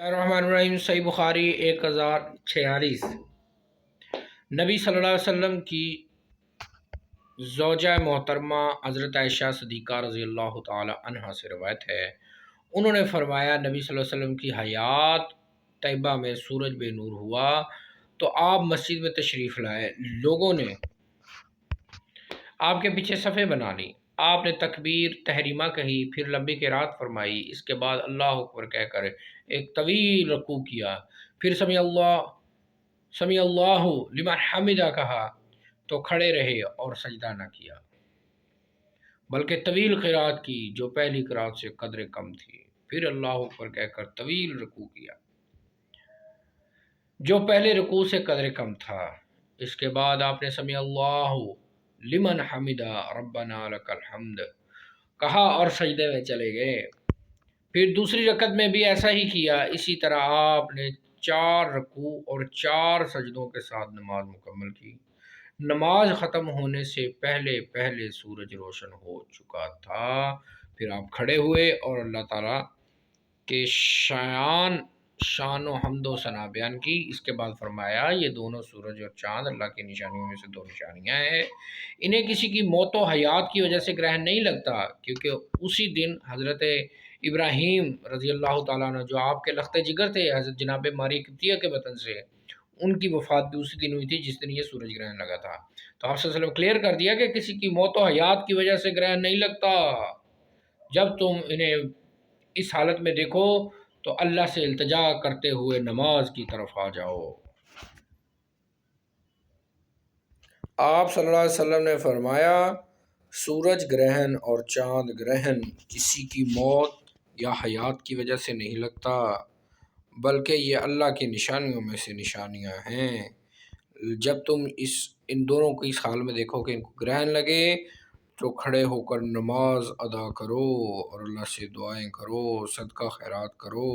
रहमान सही बुखारी 1046। नबी सल्लल्लाहु अलैहि वसल्लम की ज़ौजा मोहतरमा हज़रत आयशा सिद्दीक़ा रज़ी अल्लाह ताला अन्हा से रवायत है, उन्होंने फरमाया नबी सल्लल्लाहु अलैहि वसल्लम की हयात तैयबा में सूरज बेनूर हुआ तो आप मस्जिद में तशरीफ़ लाए। लोगों ने आपके पीछे सफ़े बना ली। आपने तकबीर तहरीमा कही, फिर लंबी क़िरात फरमाई। इसके बाद अल्लाह अकबर कहकर एक तवील रकू किया, फिर समी अल्लाहु लिमन हमिदा कहा तो खड़े रहे और सजदा न किया, बल्कि तवील क़िरात की जो पहली क़िरात से कदर कम थी। फिर अल्लाह अकबर कहकर तवील रकू किया जो पहले रकू से कदर कम था। इसके बाद आपने समी अल्लाहु लिमन हमिदा रब्बना लकल हम्द कहा और सजदे में चले गए। फिर दूसरी रकत में भी ऐसा ही किया। इसी तरह आपने 4 रकू और 4 सजदों के साथ नमाज मुकम्मल की। नमाज ख़त्म होने से पहले पहले सूरज रोशन हो चुका था। फिर आप खड़े हुए और अल्लाह ताला के शान व हम्दो सना बयान की। इसके बाद फरमाया, ये दोनों सूरज और चाँद अल्लाह की निशानियों में से 2 निशानियाँ हैं। इन्हें किसी की मौत व हयात की वजह से ग्रहण नहीं लगता, क्योंकि उसी दिन हज़रत इब्राहीम रज़ी अल्लाह ताला अन्हु जो आपके लख्ते जिगर थे हज़रत जनाब मारी किब्तिया के वतन से, उनकी वफ़ात भी उसी दिन हुई थी जिस दिन ये सूरज ग्रहण लगा था। तो आप सल्लल्लाहु अलैहि वसल्लम क्लियर कर दिया कि किसी की मौत व हयात की वजह से ग्रहण नहीं लगता। जब तुम इन्हें इस हालत में देखो तो अल्लाह से इल्तिजा करते हुए नमाज की तरफ आ जाओ। आप सल्लल्लाहु अलैहि वसल्लम ने फरमाया, सूरज ग्रहण और चाँद ग्रहण किसी की मौत या हयात की वजह से नहीं लगता, बल्कि ये अल्लाह की निशानियों में से निशानियाँ हैं। जब तुम इन दोनों को इस हाल में देखो कि इनको ग्रहण लगे तो खड़े होकर नमाज अदा करो और अल्लाह से दुआएं करो, सदका खैरात करो।